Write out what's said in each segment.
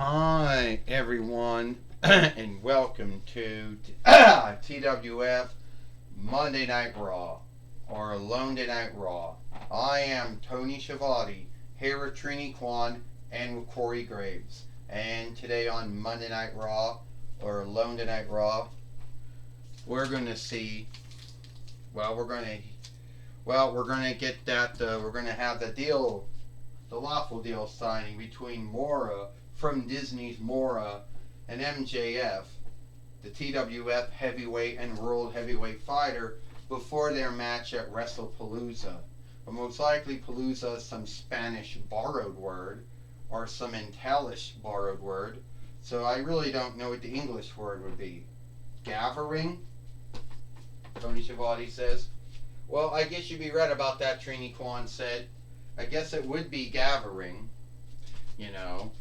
Hi, everyone, and welcome to TWF Monday Night Raw, or Monday Night Raw. I am Tony Schiavone, here with Trini Kwan and with Corey Graves. And today on Monday Night Raw, or Monday Night Raw, we're going to see, we're going to get that, we're going to have the deal, the lawful deal signing between Mora from Disney's Mora and MJF, the TWF heavyweight and world heavyweight fighter, before their match at WrestlePalooza. But most likely Palooza is some Spanish borrowed word, or some Italian borrowed word, so I really don't know what the English word would be. Gathering? Tony Schiavone says. Well, I guess you'd be right about that, Trini Kwan said. I guess it would be gathering, you know.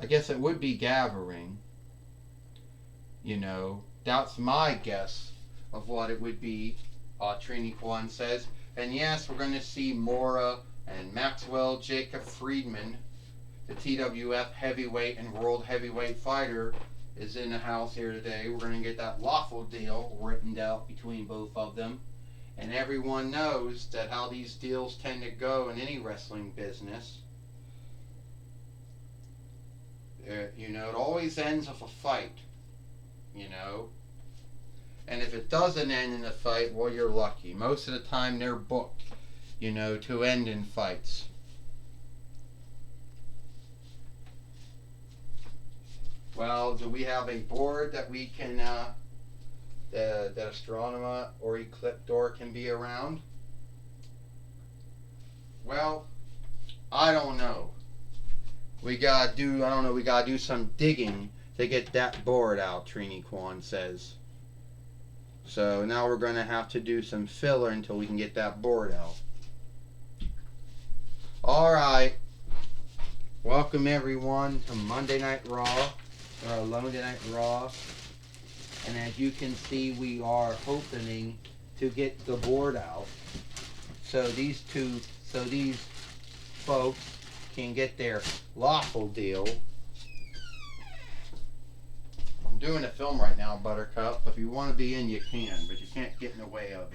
I guess it would be gathering, you know. That's my guess of what it would be, Trini Kwan says. And yes, we're going to see Mora and Maxwell Jacob Friedman, the TWF heavyweight and world heavyweight fighter, is in the house here today. We're going to get that lawful deal written out between both of them. And everyone knows that how these deals tend to go in any wrestling business. You know, it always ends with a fight, you know. And if it doesn't end in a fight, well, you're lucky. Most of the time they're booked, you know, to end in fights. Well, do we have a board that we can, that Astronema or Ecliptor can be around? Well, I don't know. We gotta do some digging to get that board out, Trini Kwan says. So now we're gonna have to do some filler until we can get that board out. Alright. Welcome everyone to Monday Night Raw, or Monday Night Raw. And as you can see, we are hoping to get the board out. So these folks can get their lawful deal. I'm doing a film right now, Buttercup. If you want to be in, you can, but you can't get in the way of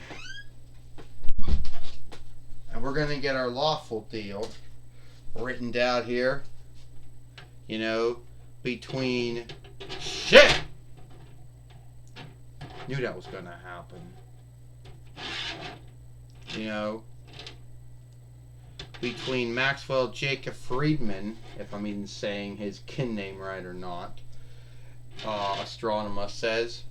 it. And we're going to get our lawful deal written down here, you know, between... Shit! Knew that was going to happen. You know, between Maxwell Jacob Friedman, if I'm even saying his kin name right or not, Astronema says,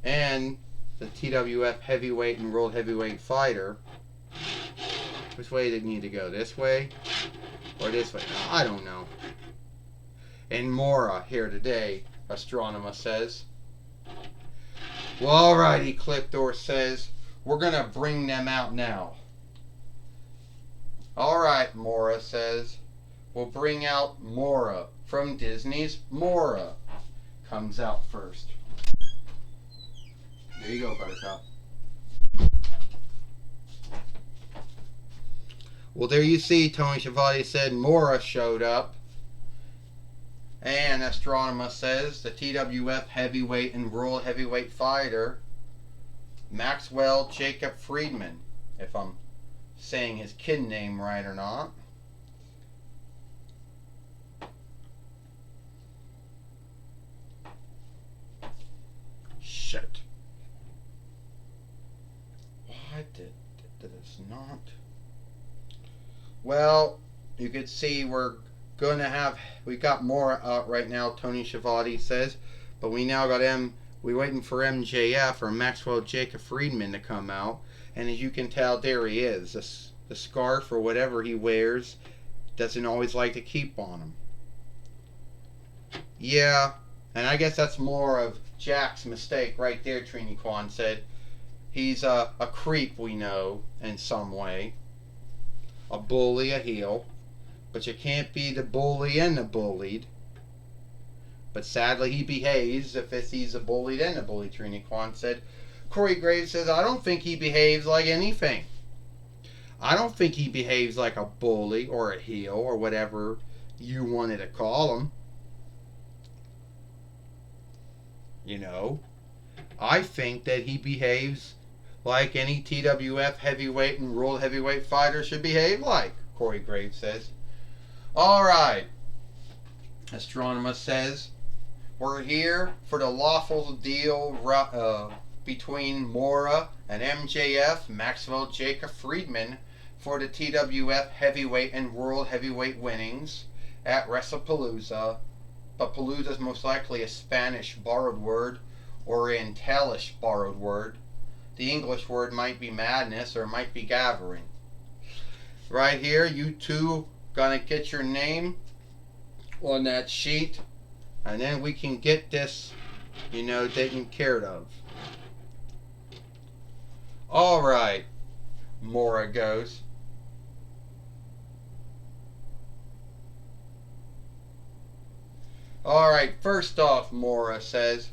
and the TWF heavyweight and world heavyweight fighter. Which way did it need to go? This way? Or this way? I don't know. And Mora here today, Astronema says. Well, alrighty, Ecliptor says. We're going to bring them out now. Alright, Mora says. We'll bring out Mora from Disney's Mora. Comes out first. There you go, Buttercup. Well, there you see, Tony Schiavone said Mora showed up. And Astronema says the TWF heavyweight and world heavyweight fighter, Maxwell Jacob Friedman, if I'm saying his kid name right or not. Shit. Why did this not? Well, you could see we got more out right now, Tony Schiavone says, but we now got we're waiting for MJF or Maxwell Jacob Friedman to come out, and as you can tell, there he is. The scarf or whatever he wears doesn't always like to keep on him. Yeah, and I guess that's more of Jack's mistake right there, Trini Kwan said. He's a creep, we know, in some way. A bully, a heel. But you can't be the bully and the bullied. But sadly he behaves if he's a bullied and a bully, Trini Kwan said. Corey Graves says, I don't think he behaves like anything. I don't think he behaves like a bully or a heel or whatever you wanted to call him. You know, I think that he behaves like any TWF heavyweight and world heavyweight fighter should behave like, Corey Graves says. All right. Astronomer says, we're here for the lawful deal between Mora and MJF, Maxwell Jacob Friedman, for the TWF heavyweight and world heavyweight winnings at WrestlePalooza. But Palooza is most likely a Spanish borrowed word or an Italish borrowed word. The English word might be madness or it might be gathering. Right here, you two gonna get your name on that sheet, and then we can get this, taken care of. All right, Mora goes. All right, first off, Mora says,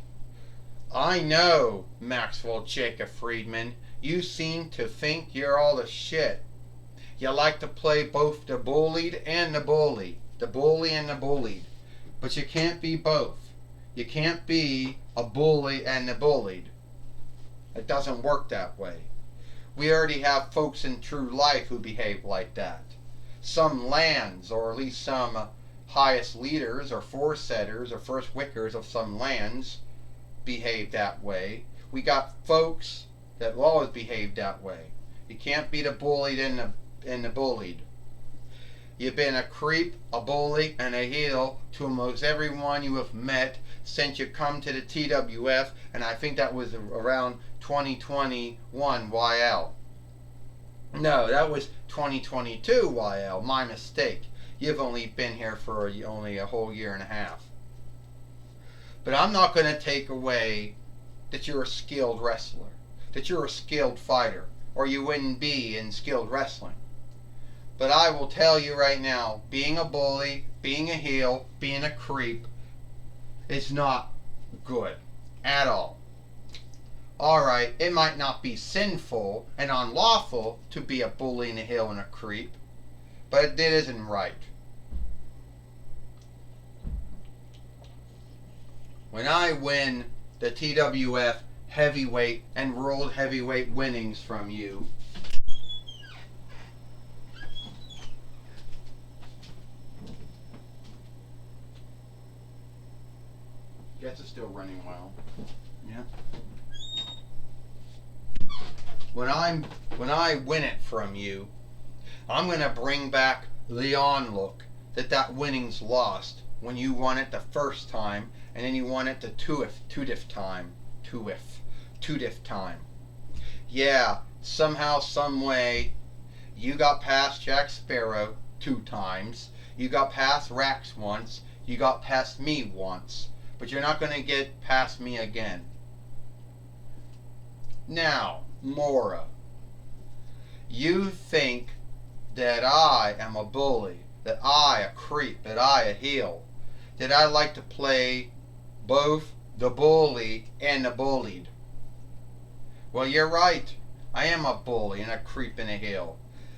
I know, Maxwell Jacob Friedman, you seem to think you're all the shit. You like to play both the bullied and the bully. The bully and the bullied. But you can't be both. You can't be a bully and the bullied. It doesn't work that way. We already have folks in true life who behave like that. Some lands, or at least some highest leaders or foresetters or first wickers of some lands behave that way. We got folks that will always behave that way. You can't be the bullied and the bullied. You've been a creep, a bully, and a heel to almost everyone you have met since you come to the TWF, and I think that was around 2021 YL. No, that was 2022 YL. My mistake. You've only been here for only a whole year and a half. But I'm not going to take away that you're a skilled wrestler, that you're a skilled fighter, or you wouldn't be in skilled wrestling. But I will tell you right now, being a bully, being a heel, being a creep is not good at all. Alright, it might not be sinful and unlawful to be a bully and a heel and a creep, but it isn't right. When I win the TWF heavyweight and world heavyweight winnings from you, guess it's still running well. Yeah. When I win it from you, I'm gonna bring back the onlook that winning's lost when you won it the first time, and then you won it the two-diff time. Yeah, somehow, some way, you got past Jack Sparrow 2 times. You got past Rax once. You got past me once. But you're not going to get past me again. Now, Mora, you think that I am a bully, that I a creep, that I a heel, that I like to play both the bully and the bullied. Well, you're right. I am a bully and a creep and a heel.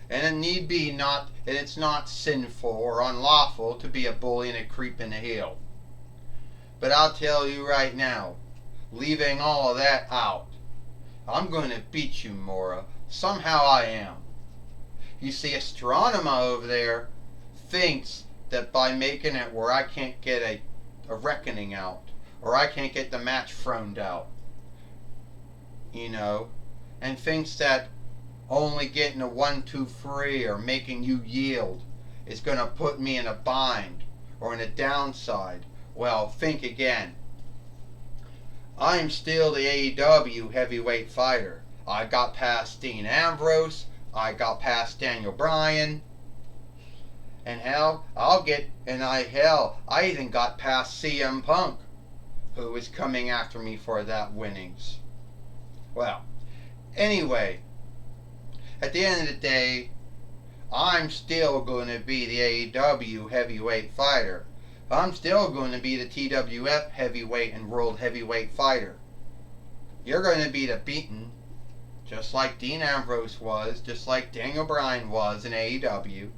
And it need be not, and it's not sinful or unlawful to be a bully and a creep and a heel. But I'll tell you right now, leaving all of that out, I'm going to beat you, Mora. Somehow I am. You see, Astronomer over there thinks that by making it where I can't get a reckoning out, or I can't get the match thrown out, and thinks that only getting a 1, 2, 3 or making you yield is going to put me in a bind or in a downside. Well, think again. I'm still the AEW heavyweight fighter. I got past Dean Ambrose. I got past Daniel Bryan. And I even got past CM Punk, who is coming after me for that winnings. Well, anyway, at the end of the day, I'm still going to be the AEW heavyweight fighter. I'm still going to be the TWF heavyweight and world heavyweight fighter. You're going to be the beaten just like Dean Ambrose was, just like Daniel Bryan was in AEW,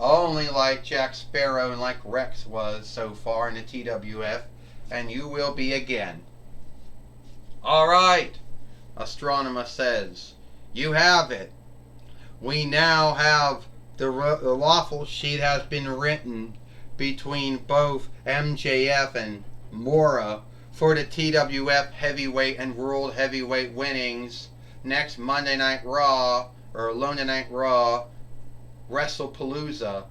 only like Jack Sparrow and like Rex was so far in the TWF, and you will be again. Alright, Astronomer says, you have it. We now have the waffle sheet has been written between both MJF and Mora for the TWF Heavyweight and World Heavyweight winnings next Monday Night Raw, or Monday Night Raw, WrestlePalooza,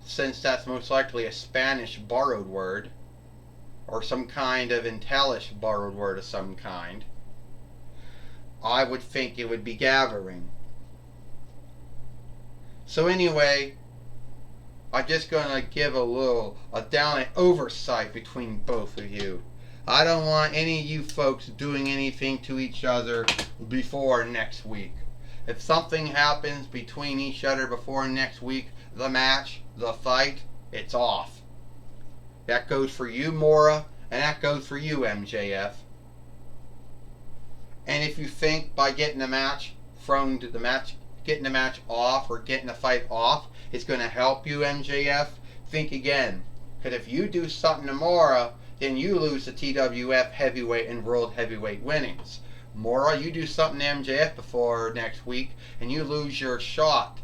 since that's most likely a Spanish borrowed word, or some kind of Intelish borrowed word of some kind. I would think it would be gathering. So anyway, I'm just going to give a down oversight between both of you. I don't want any of you folks doing anything to each other before next week. If something happens between each other before next week, the match, the fight, it's off. That goes for you, Mora, and that goes for you, MJF. And if you think by getting the match getting the match off or getting the fight off is going to help you, MJF, think again. Because if you do something to Mora, then you lose the TWF Heavyweight and World Heavyweight winnings. Mora, you do something to MJF before next week, and you lose your shot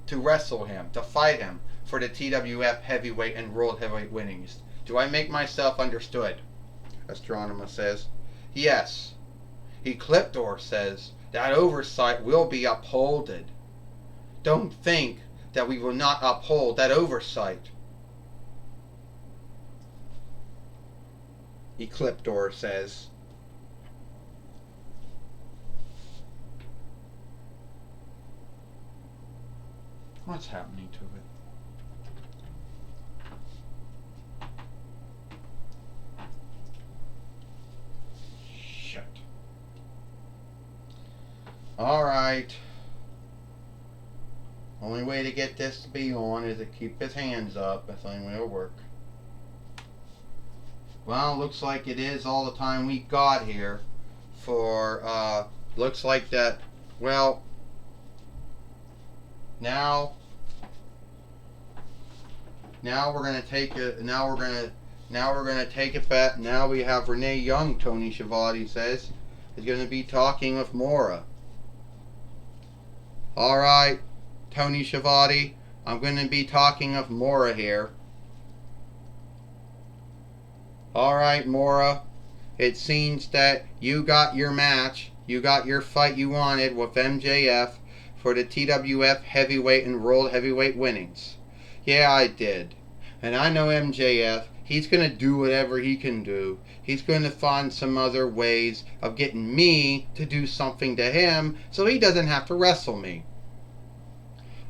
to wrestle him, to fight him for the TWF Heavyweight and World Heavyweight winnings. Do I make myself understood? Astronomer says. Yes. Ecliptor says that oversight will be upholded. Don't think that we will not uphold that oversight. Ecliptor says. What's happening to it? Shit. Alright. Only way to get this to be on is to keep his hands up. That's the only way it'll work. Well, looks like it is all the time we got here for, looks like that, well, now we're going to take it, now we're going to take it back. Now we have Renee Young, Tony Schiavone says, is going to be talking with Mora. Alright, Tony Schiavone, I'm going to be talking with Mora here. Alright, Mora, it seems that you got your match, you got your fight you wanted with MJF for the TWF Heavyweight and World Heavyweight winnings. Yeah, I did. And I know MJF, he's going to do whatever he can do. He's going to find some other ways of getting me to do something to him so he doesn't have to wrestle me.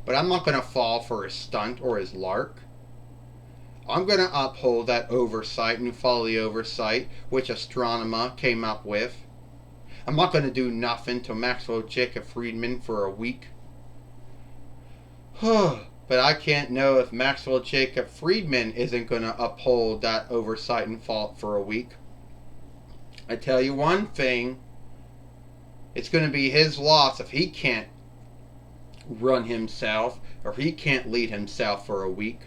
But I'm not going to fall for his stunt or his lark. I'm going to uphold that oversight and follow the oversight which Astronomer came up with. I'm not going to do nothing to Maxwell Jacob Friedman for a week. But I can't know if Maxwell Jacob Friedman isn't going to uphold that oversight and fault for a week. I tell you one thing, it's going to be his loss if he can't run himself or he can't lead himself for a week.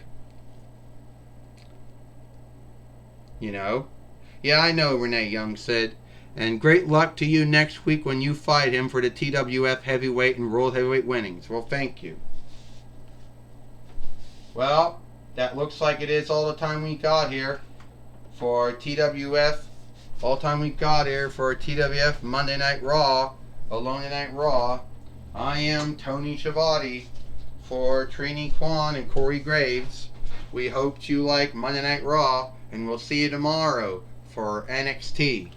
You know? Yeah, I know, Renee Young said. And great luck to you next week when you fight him for the TWF Heavyweight and World Heavyweight winnings. Well, thank you. Well, that looks like it is all the time we got here for TWF. All the time we got here for TWF Monday Night Raw, Monday Night Raw. I am Tony Schiavone for Trini Kwan and Corey Graves. We hope you like Monday Night Raw, and we'll see you tomorrow for NXT.